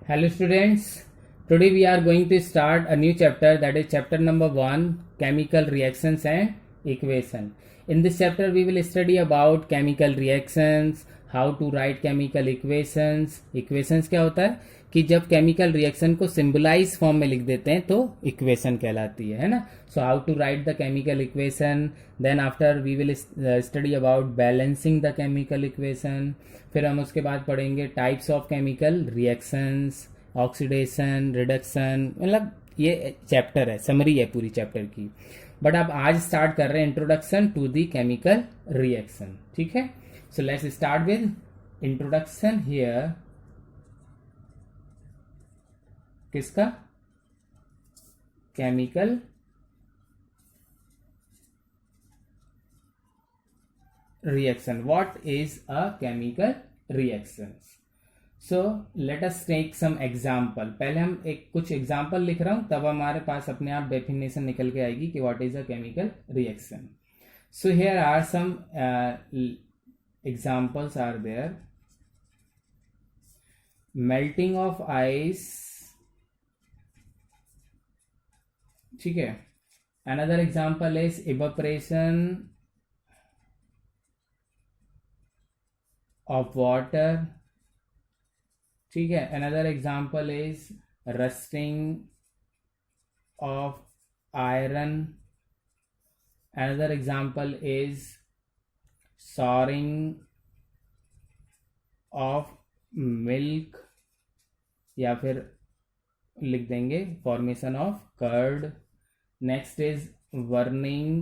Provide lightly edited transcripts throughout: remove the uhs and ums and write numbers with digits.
Hello students, today we are going to start a new chapter, that is chapter number 1, chemical reactions and equation. In this chapter we will study about chemical reactions, how to write chemical equations. Equations क्या होता है कि जब chemical reaction को symbolise form में लिख देते हैं तो इक्वेशन कहलाती है ना. So how to write the chemical equation, then after we will study about balancing the chemical equation. फिर हम उसके बाद पढ़ेंगे types of chemical reactions, oxidation, reduction. मतलब ये चैप्टर है, समरी है पूरी चैप्टर की. बट अब आज स्टार्ट कर रहे हैं introduction to the chemical reaction. ठीक है, so let's start with introduction. Here किसका? Chemical reaction. What is a chemical reaction? So let us take some example. पहले हम कुछ example लिख रहा हूं, तब हमारे पास अपने आप definition निकल के आएगी कि what is a chemical reaction. So here are some examples are there. Melting of ice. ठीक है. Another example is evaporation of water. ठीक है. Another example is rusting of iron. Another example is souring of milk, या फिर लिख देंगे formation of curd. Next is burning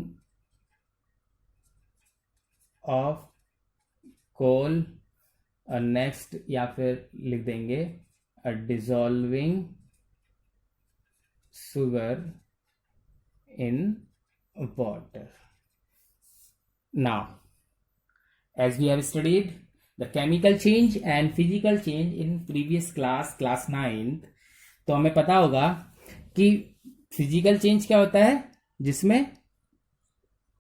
of coal. Next या फिर लिख देंगे dissolving sugar in water. Now as we have studied the chemical change and physical change in previous class 9th, तो हमें पता होगा कि फिजिकल चेंज क्या होता है, जिसमें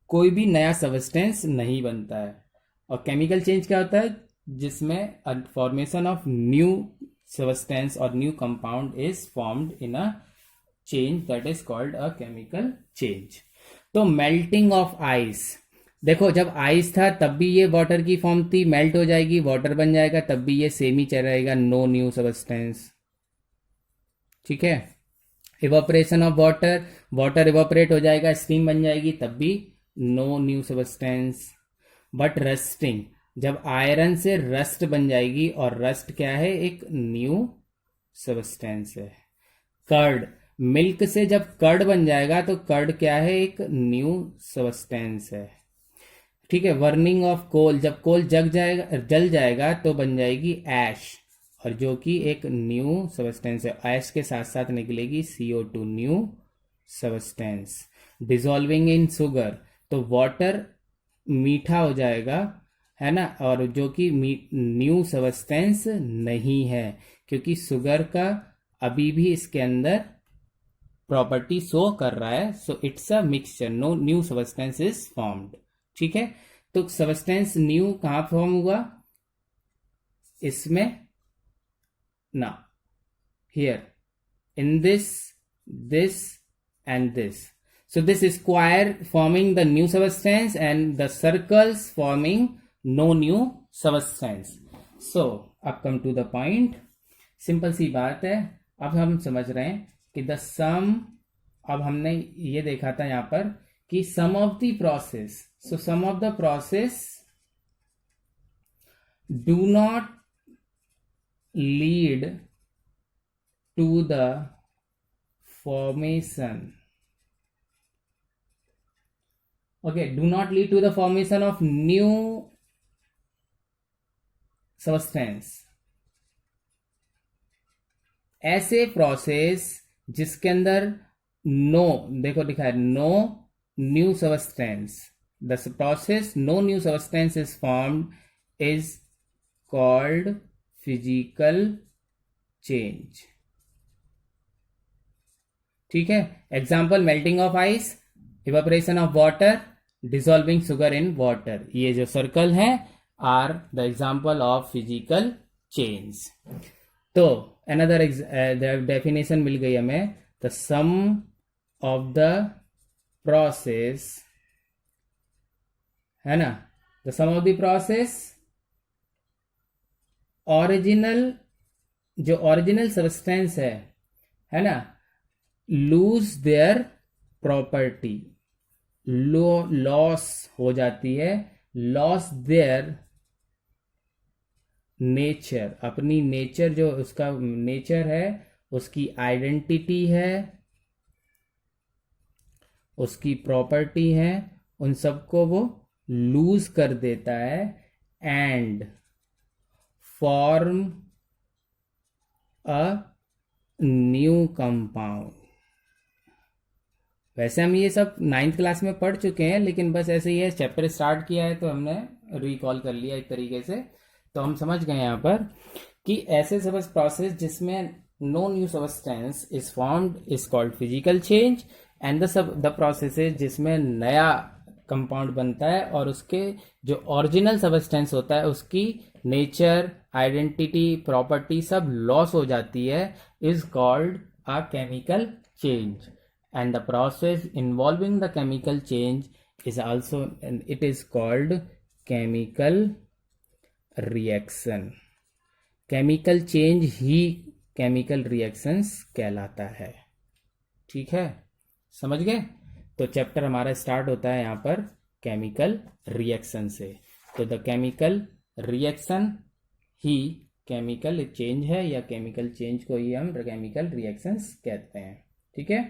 कोई भी नया सब्सटेंस नहीं बनता है, और केमिकल चेंज क्या होता है, जिसमें फॉर्मेशन ऑफ न्यू सब्सटेंस और new compound is formed in a change that is called a chemical change. तो मेल्टिंग ऑफ आइस, देखो जब आइस था तब भी ये वाटर की फॉर्म थी, मेल्ट हो जाएगी वाटर बन जाएगा, तब भी ये सेम ही चल रहेगा, नो न्यू सब्सटेंस. ठीक है. Evaporation of water, water evaporate हो जाएगा, स्टीम बन जाएगी, तब भी no new substance. But rusting, जब आयरन से रस्ट बन जाएगी, और रस्ट क्या है, एक न्यू सब्सटेंस है. कर्ड, मिल्क से जब कर्ड बन जाएगा तो कर्ड क्या है, एक न्यू सब्सटेंस है. ठीक है. बर्निंग ऑफ कोल, जब कोल जल जाएगा तो बन जाएगी ऐश, और जो कि एक न्यू सब्सटेंस है. ऐश के साथ साथ निकलेगी CO2, न्यू सब्सटेंस. डिजॉल्विंग इन शुगर, तो वाटर मीठा हो जाएगा, है ना, और जो कि न्यू सब्सटेंस नहीं है, क्योंकि शुगर का अभी भी इसके अंदर प्रॉपर्टी शो कर रहा है. So it's a mixture, no new substance is formed. ठीक है. तो सब्सटेंस न्यू कहां फॉर्म हुआ, इसमें ना, here in this and this. So this square forming the new substance and the circles forming no new substance. So अब come to the point. Simple सी बात है. अब हम समझ रहे हैं कि the sum, अब हमने ये देखा था यहाँ पर कि sum of the process. So sum of the process do not lead to the formation. Okay, do not lead to the formation of new substance. ऐसे प्रोसेस जिसके अंदर नो, देखो लिखा है no new substance, the process no new substance is formed is called physical change. ठीक है. Example melting of ice, evaporation of water, dissolving sugar in water. ये जो सर्कल है are the example of physical change. तो another definition मिल गई हमें, the sum of the process, है ना, the sum of the process original, जो ओरिजिनल सब्सटेंस है ना, लूज देयर प्रॉपर्टी, लॉस हो जाती है, लॉस देयर नेचर, अपनी नेचर, जो उसका नेचर है, उसकी आइडेंटिटी है, उसकी प्रॉपर्टी है, उन सबको वो लूज कर देता है and form a new compound. वैसे हम ये सब 9th क्लास में पढ़ चुके हैं, लेकिन बस ऐसे ही है, चैप्टर स्टार्ट किया है तो हमने रिकॉल कर लिया एक तरीके से। तो हम समझ गए यहाँ पर कि ऐसे सब प्रोसेस जिसमें no new substance is formed is called physical change, and the processes जिसमें नया कंपाउंड बनता है और उसके जो ओरिजिनल सबस्टेंस होता है उसकी नेचर, आइडेंटिटी, प्रॉपर्टी सब लॉस हो जाती है, is called a chemical change. And the process involving the chemical change is also, it is called chemical reaction। Chemical change he chemical reactions कहलाता है। ठीक है, समझ गए? तो चैप्टर हमारा स्टार्ट होता है यहाँ पर केमिकल रिएक्शन से। तो the chemical reaction he chemical change है, या केमिकल चेंज को ही हम केमिकल रिएक्शंस कहते हैं। ठीक है,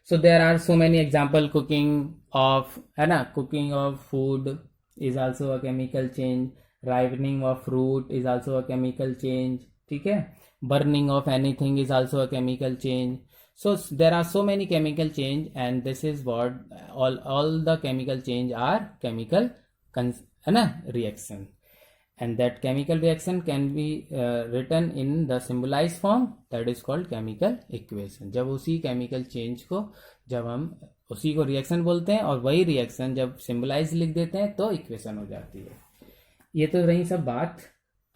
so there are so many example, cooking of, है ना, cooking of food is also a chemical change, ripening of fruit is also a chemical change, ठीक है, burning of anything is also a chemical change। so there are so many chemical change, and this is what all the chemical change are chemical है ना reaction, and that chemical reaction can be written in the symbolized form, that is called chemical equation। जब उसी chemical change को, जब हम उसी को reaction बोलते हैं और वही रिएक्शन जब सिंबलाइज लिख देते हैं तो इक्वेशन हो जाती है। ये तो रही सब बात।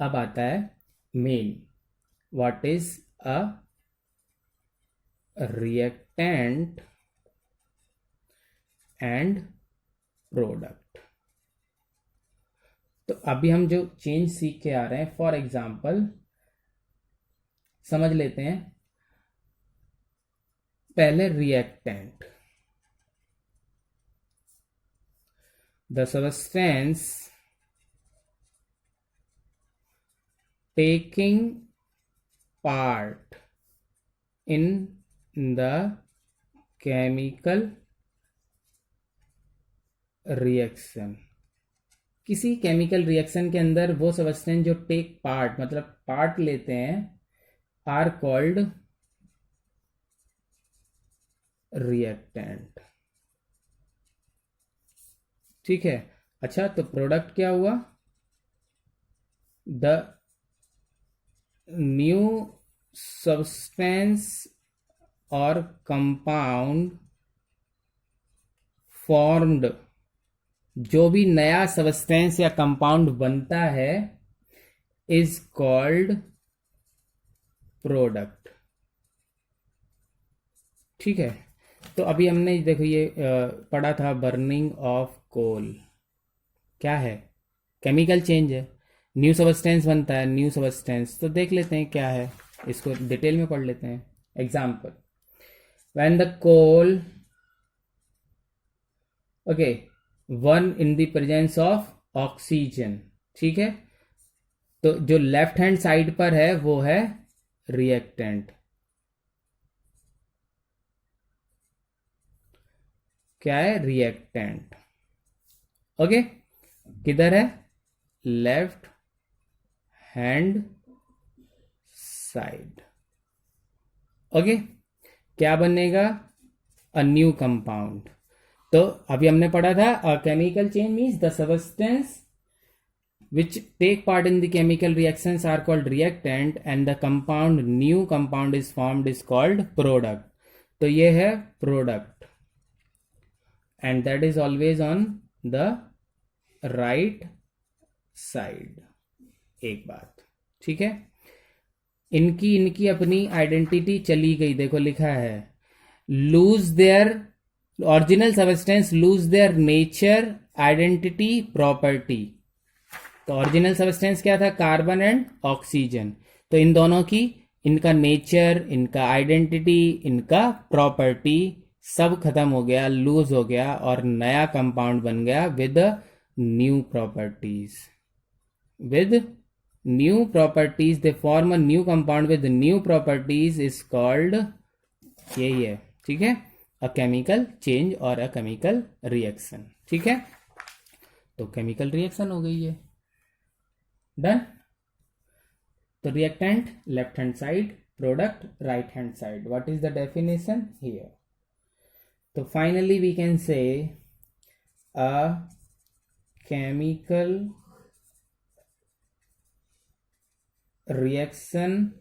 अब आता है main, what is a reactant and product. तो अभी हम जो चेंज सीख के आ रहे हैं, फॉर एग्जाम्पल समझ लेते हैं पहले reactant, the substance taking part in the chemical reaction. किसी केमिकल रिएक्शन के अंदर वो सबस्टेंस जो टेक पार्ट, मतलब पार्ट लेते हैं, आर कॉल्ड रिएक्टेंट। ठीक है, अच्छा, तो प्रोडक्ट क्या हुआ? द न्यू सब्सटेंस और कंपाउंड फॉर्म्ड, जो भी नया सबस्टेंस या कंपाउंड बनता है इज कॉल्ड प्रोडक्ट। ठीक है, तो अभी हमने देखो ये पढ़ा था, बर्निंग ऑफ कोल क्या है? केमिकल चेंज है, न्यू सबस्टेंस बनता है, न्यू सबस्टेंस। तो देख लेते हैं क्या है, इसको डिटेल में पढ़ लेते हैं। Example, when the coal, okay, one in the presence of oxygen. ठीक है, तो जो लेफ्ट हैंड साइड पर है वो है रिएक्टेंट। क्या है? रिएक्टेंट। ओके, किधर है? Left hand side. ओके, क्या बनेगा? A new compound. तो अभी हमने पढ़ा था chemical change means the substance which take part in the chemical reactions are called reactant, and the compound, new compound is formed, is called product। तो ये है product, and that is always on the right side। एक बात, ठीक है। इनकी इनकी अपनी आइडेंटिटी चली गई, देखो लिखा है lose their original substance lose their nature identity property. तो ओरिजिनल सबस्टेंस क्या था, कार्बन एंड ऑक्सीजन। तो इन दोनों की, इनका नेचर, इनका आइडेंटिटी, इनका प्रॉपर्टी सब खत्म हो गया, लूज हो गया, और नया कंपाउंड बन गया with new properties. With new properties they form a new compound with new properties is called, यही है, ठीक है, अ केमिकल चेंज और अ केमिकल रिएक्शन। ठीक है, तो केमिकल रिएक्शन हो गई है, डन। तो reactant left hand side, product right hand side, what is the definition here. तो finally we can say a chemical reaction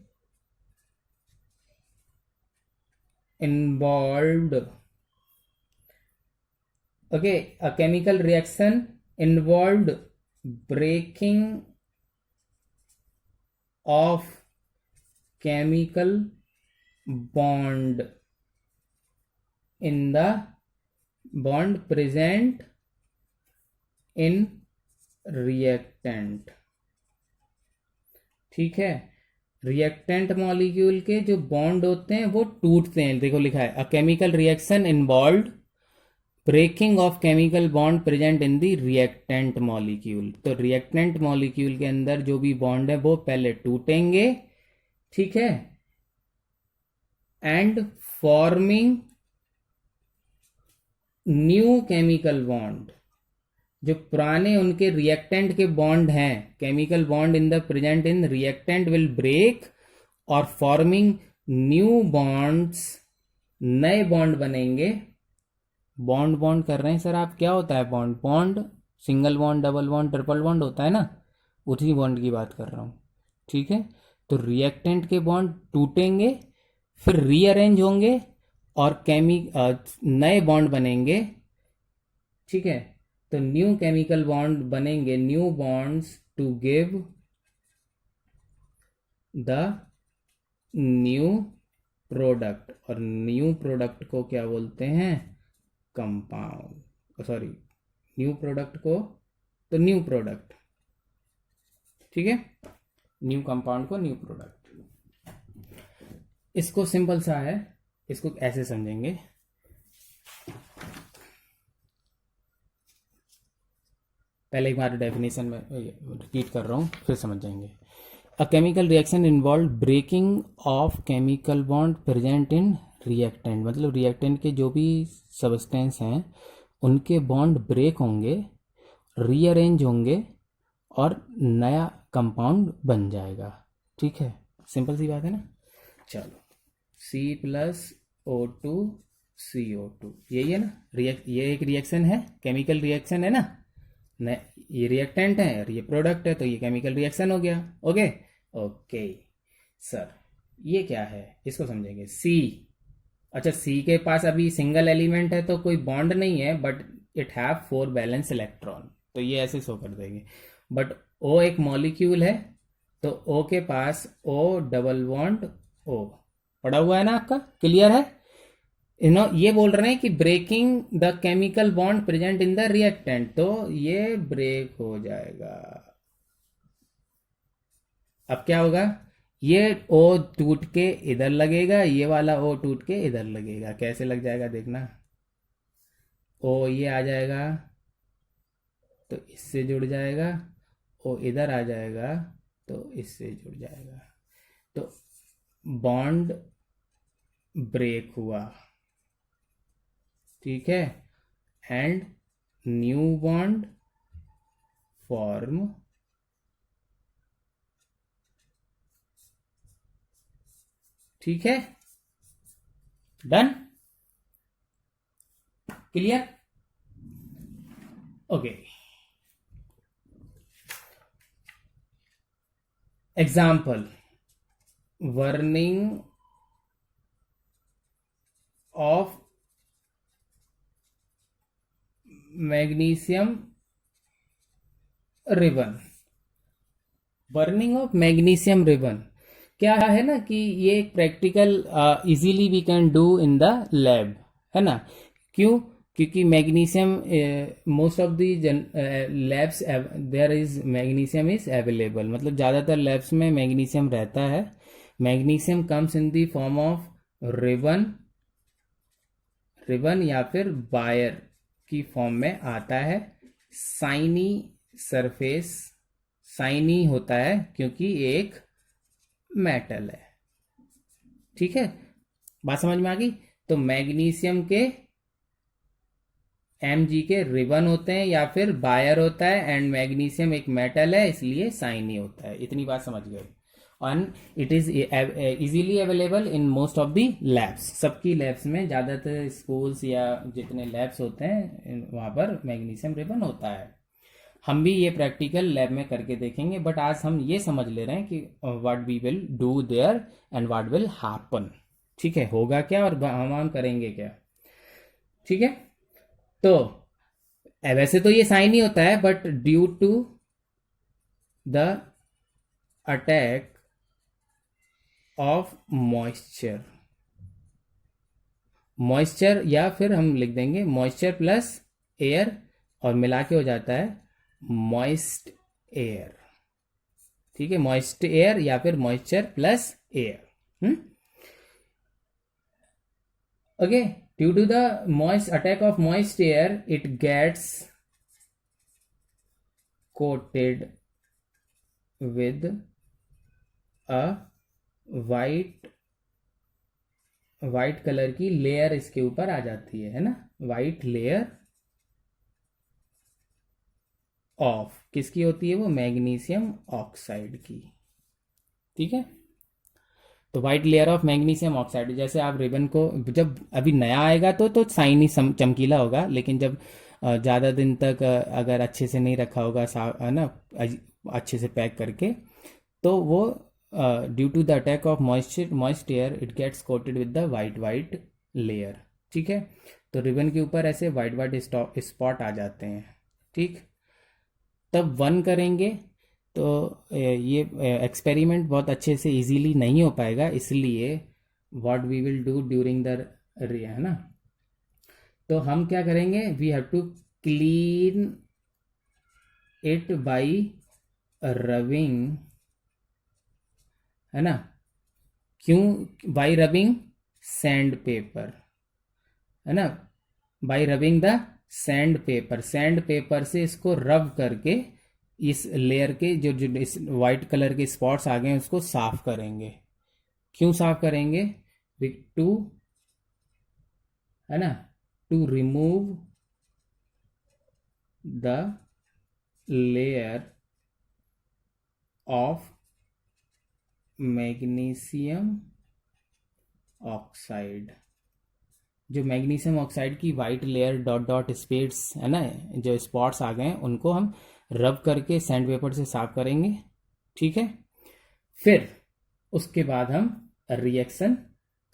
involved, okay, a chemical reaction involved breaking of chemical bond in the bond present in reactant। ठीक है, reactant molecule के जो bond होते हैं वो टूटते हैं, देखो लिखा है a chemical reaction involve breaking of chemical bond present in the reactant molecule. तो रिएक्टेंट मॉलिक्यूल के अंदर जो भी बॉन्ड है वो पहले टूटेंगे, ठीक है, and forming new chemical bond. जो पुराने उनके रिएक्टेंट के बॉन्ड हैं, chemical bond in the present in reactant will break और फॉर्मिंग न्यू बॉन्ड्स, नए बॉन्ड बनेंगे। बॉन्ड बॉन्ड कर रहे हैं सर आप, क्या होता है bond? Bond single bond, double bond, triple bond होता है ना, उसी बॉन्ड की बात कर रहा हूँ। ठीक है, तो रिएक्टेंट के बॉन्ड टूटेंगे, फिर रीअरेंज होंगे और नए बॉन्ड बनेंगे। ठीक है, तो न्यू केमिकल बॉन्ड बनेंगे, new bonds to give the new product. और न्यू प्रोडक्ट को क्या बोलते हैं? कंपाउंड, सॉरी, न्यू प्रोडक्ट को तो न्यू प्रोडक्ट। ठीक है, न्यू कंपाउंड को न्यू प्रोडक्ट। इसको सिंपल सा है, इसको ऐसे समझेंगे। पहले एक बार डेफिनेशन में रिपीट कर रहा हूँ, फिर समझ जाएंगे। A chemical reaction involve breaking of chemical bond present in reactant, मतलब रिएक्टेंट के जो भी सबस्टेंस हैं उनके बॉन्ड ब्रेक होंगे, रीअरेंज होंगे और नया कंपाउंड बन जाएगा। ठीक है, सिंपल सी बात है ना। चलो, C+O2CO2, यही है ना, ये एक रिएक्शन है, केमिकल रिएक्शन है ना, ये रिएक्टेंट है और ये प्रोडक्ट है, तो ये केमिकल रिएक्शन हो गया। ओके ओके सर, ये क्या है इसको समझेंगे। सी, अच्छा, सी के पास अभी सिंगल एलिमेंट है तो कोई बॉन्ड नहीं है, but it have 4 valence electron, तो ये ऐसे शो कर देंगे। बट ओ एक मॉलिक्यूल है, तो ओ के पास ओ डबल बॉन्ड ओ पड़ा हुआ है ना, आपका क्लियर है। ये बोल रहे हैं कि breaking the chemical bond present in the reactant, तो ये ब्रेक हो जाएगा। अब क्या होगा, ये ओ टूट के इधर लगेगा, ये वाला ओ टूट के इधर लगेगा। कैसे लग जाएगा देखना, ओ ये आ जाएगा तो इससे जुड़ जाएगा, ओ इधर आ जाएगा तो इससे जुड़ जाएगा, तो बॉन्ड ब्रेक हुआ। ठीक है, एंड न्यू बॉन्ड फॉर्म। ठीक है, done, clear, okay. Example, burning of magnesium ribbon, burning of magnesium ribbon. क्या है ना कि ये एक practical easily we can do in the lab, है ना। क्यों? क्योंकि magnesium most of the labs there is magnesium is available, मतलब ज़्यादातर लैब्स में मैग्नीशियम रहता है। Magnesium comes in the form of ribbon, ribbon या फिर वायर की फॉर्म में आता है। साइनी सरफेस, साइनी होता है क्योंकि एक मेटल है। ठीक है, बात समझ में आ गई। तो मैग्नीशियम के Mg के रिबन होते हैं या फिर वायर होता है, एंड मैग्नीशियम एक मेटल है इसलिए साइनी होता है। इतनी बात समझ गए। And it is easily available in most of the labs, सबकी लैब्स में, ज़्यादातर स्कूल्स या जितने लैब्स होते हैं वहाँ पर मैग्नीशियम रिबन होता है। हम भी ये प्रैक्टिकल लैब में करके देखेंगे, बट आज हम ये समझ ले रहे हैं कि what we will do there and what will happen. ठीक है, होगा क्या और हम करेंगे क्या। ठीक है, तो वैसे तो ये साइन ही होता है, but due to the attack of moisture, moisture या फिर हम लिख देंगे मॉइस्चर प्लस एयर और मिला के हो जाता है मॉइस्ट एयर। ठीक है, मॉइस्ट एयर या फिर moisture plus air. Okay, due to the moist attack of moist air it gets coated with a white colour की लेयर इसके ऊपर आ जाती है ना, वाइट लेयर ऑफ किसकी होती है वो, मैग्नीशियम ऑक्साइड की। ठीक है, तो white layer of magnesium oxide. जैसे आप रिबन को जब अभी नया आएगा तो साइन ही चमकीला होगा, लेकिन जब ज़्यादा दिन तक अगर अच्छे से नहीं रखा होगा, है ना, अच्छे से पैक करके, तो वो due to the attack of moist air it gets coated with the white layer. ठीक है, तो रिबन के ऊपर ऐसे वाइट स्पॉट आ जाते हैं। ठीक, तब वन करेंगे तो ये एक्सपेरिमेंट बहुत अच्छे से इजीली नहीं हो पाएगा, इसलिए what we will do during the ray, है ना, तो हम क्या करेंगे, we have to clean it by rubbing, है ना। क्यों बाय रबिंग सैंड पेपर, है ना, by rubbing the sandpaper, sandpaper से इसको रब करके इस लेयर के जो इस वाइट कलर के स्पॉट्स आ गए हैं उसको साफ करेंगे। क्यों साफ करेंगे, टू, है ना, to remove the layer of magnesium oxide, जो मैग्नीशियम ऑक्साइड की वाइट लेयर डॉट स्पेट्स, है ना, जो स्पॉट्स आ गए हैं उनको हम रब करके सैंड पेपर से साफ करेंगे। ठीक है, फिर उसके बाद हम रिएक्शन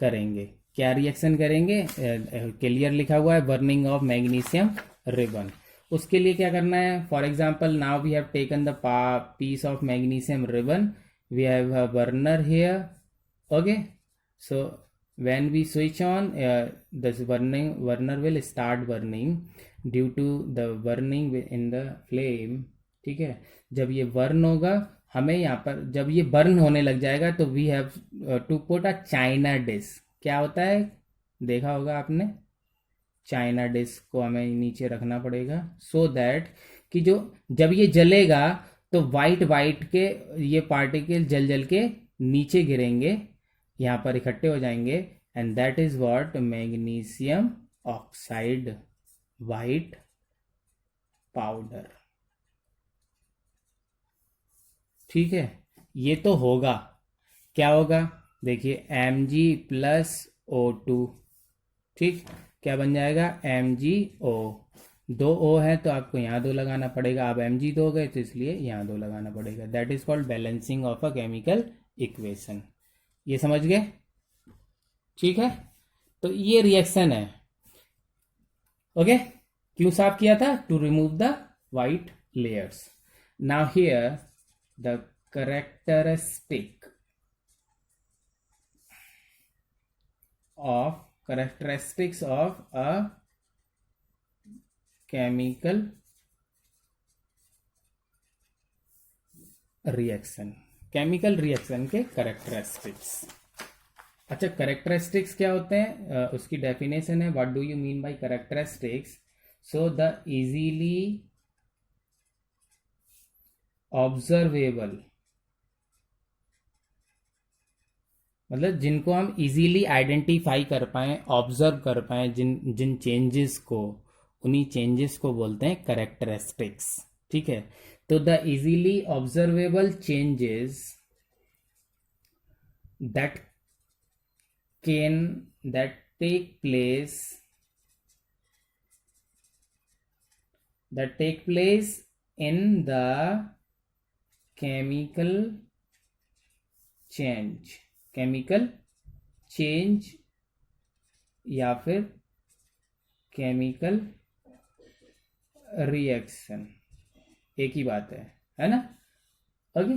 करेंगे। क्या रिएक्शन करेंगे, क्लियर लिखा हुआ है, बर्निंग ऑफ मैग्नीशियम रिबन। उसके लिए क्या करना है, for example now we have taken the piece of magnesium ribbon, we have a burner here. Okay, so when we switch on this burner will start burning due to the burning in the flame। ठीक है, जब ये burn होगा, हमें यहाँ पर जब ये बर्न होने लग जाएगा तो we have to put a china dish. क्या होता है, देखा होगा आपने, चाइना डिश को हमें नीचे रखना पड़ेगा, सो दैट कि जो जब ये जलेगा तो वाइट के ये पार्टिकल जल के नीचे गिरेंगे, यहाँ पर इकट्ठे हो जाएंगे, and that is what magnesium oxide white powder. ठीक है, ये तो होगा, क्या होगा, देखिए Mg प्लस O2। ठीक, क्या बन जाएगा, MgO, 2 O है तो आपको यहाँ 2 लगाना पड़ेगा, अब Mg 2 गए तो इसलिए यहाँ 2 लगाना पड़ेगा। That is called balancing of a chemical equation. ये समझ गए। ठीक है, तो ये रिएक्शन है। ओके, क्यों साफ किया था, to remove the white layers. Now here the characteristic of characteristics of a chemical reaction, chemical reaction के करेक्टरिस्टिक्स। अच्छा, करेक्टरिस्टिक्स क्या होते हैं, उसकी डेफिनेशन है, what do you mean by characteristics. So the easily observable, मतलब जिनको हम इजीली आइडेंटिफाई कर पाए, ऑब्जर्व कर पाए, जिन चेंजेस को, उन्हीं चेंजेस को बोलते हैं करेक्टरिस्टिक्स। ठीक है, तो the easily observable changes that take place in the chemical change या फिर केमिकल रिएक्शन, एक ही बात है ना। Okay,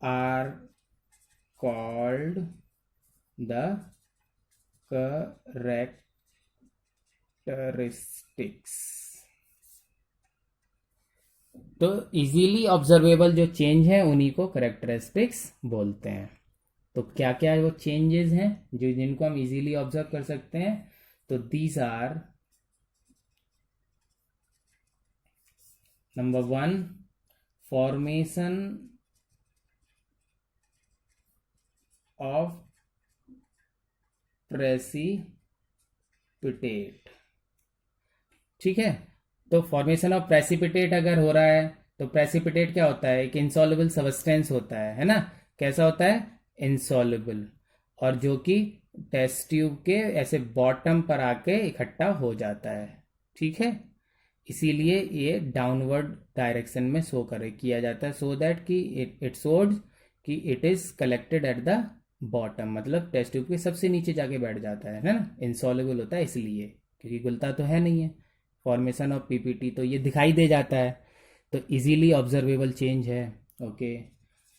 are called the characteristics. तो इजीली ऑब्जर्वेबल जो चेंज है उन्हीं को करेक्टरिस्टिक्स बोलते हैं। तो क्या क्या वो चेंजेस हैं जो जिनको हम इजीली ऑब्जर्व कर सकते हैं, तो these are, number 1, formation of precipitate. ठीक है, तो फॉर्मेशन ऑफ प्रेसिपिटेट अगर हो रहा है तो प्रेसिपिटेट क्या होता है, एक इनसॉल्युबल सब्सटेंस होता है ना। कैसा होता है, इनसॉल्युबल, और जो कि टेस्ट ट्यूब के ऐसे बॉटम पर आके इकट्ठा हो जाता है। ठीक है, इसीलिए ये डाउनवर्ड डायरेक्शन में शो किया जाता है, सो दैट कि इट शोज कि it is collected at the bottom, मतलब टेस्ट ट्यूब के सबसे नीचे जाके बैठ जाता है ना, इनसॉल्युबल होता है इसलिए, क्योंकि घुलता तो है नहीं है। फॉर्मेशन ऑफ पीपीटी, तो ये दिखाई दे जाता है, तो इजीली ऑब्जर्वेबल चेंज है। Okay,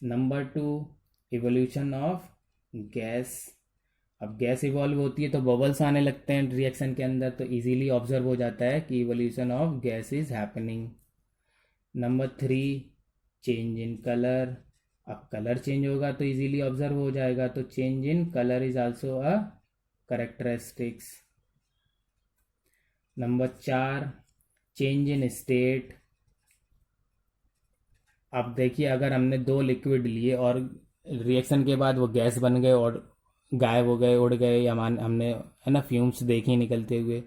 number 2, evolution of gas. अब गैस इवॉल्व होती है तो बबल्स आने लगते हैं रिएक्शन के अंदर, तो इजीली ऑब्जर्व हो जाता है कि evolution of gas is happening. Number 3, change in colour. अब कलर चेंज होगा तो इजीली ऑब्जर्व हो जाएगा, तो change in colour is also a characteristics. Number 4, change in state. अब देखिए, अगर हमने 2 लिक्विड लिए और रिएक्शन के बाद वो गैस बन गए और गायब हो गए, उड़ गए, या हमने है ना फ्यूम्स देखे निकलते हुए,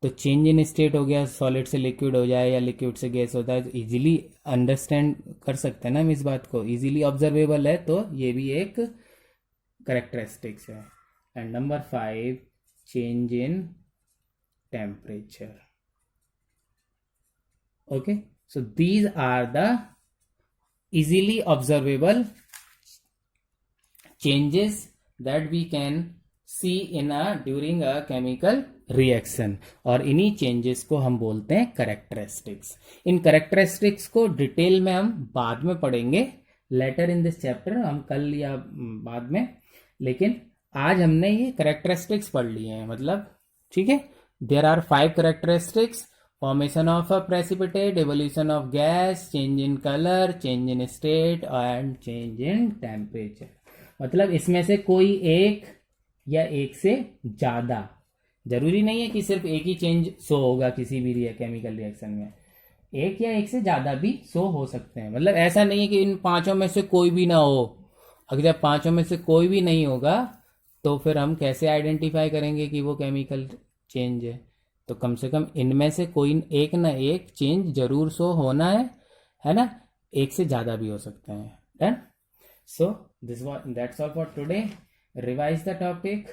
तो चेंज इन स्टेट हो गया, सॉलिड से लिक्विड हो जाए या लिक्विड से गैस होता है, तो इजीली अंडरस्टैंड कर सकते हैं ना हम इस बात को, इजीली ऑब्जर्वेबल है, तो ये भी एक करेक्टरिस्टिक्स है। And number 5, change in temperature. Okay, so these are the easily observable changes that we can see in during a chemical reaction, और इन्हीं चेंजेस को हम बोलते हैं करेक्टरिस्टिक्स। इन करेक्टरिस्टिक्स को डिटेल में हम बाद में पढ़ेंगे, लेटर इन दिस चैप्टर, हम कल या बाद में, लेकिन आज हमने ये करेक्टरिस्टिक्स पढ़ लिए हैं, मतलब ठीक है। There are 5 characteristics, formation of a precipitate, evolution of gas, change in color, change in state and change in temperature। मतलब इसमें से कोई एक या एक से ज़्यादा, जरूरी नहीं है कि सिर्फ एक ही चेंज शो होगा किसी भी केमिकल रिएक्शन में, एक या एक से ज़्यादा भी शो हो सकते हैं। मतलब ऐसा नहीं है कि इन 5 में से कोई भी ना हो। अगर जब 5 में से कोई भी नहीं होगा तो फिर हम कैसे आइडेंटिफाई करेंगे कि वो केमिकल चेंज है। तो कम से कम इनमें से कोई एक ना एक चेंज जरूर शो होना है ना, एक से ज़्यादा भी हो सकते हैं। Done, so that's all for today. Revise the topic.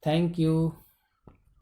Thank you.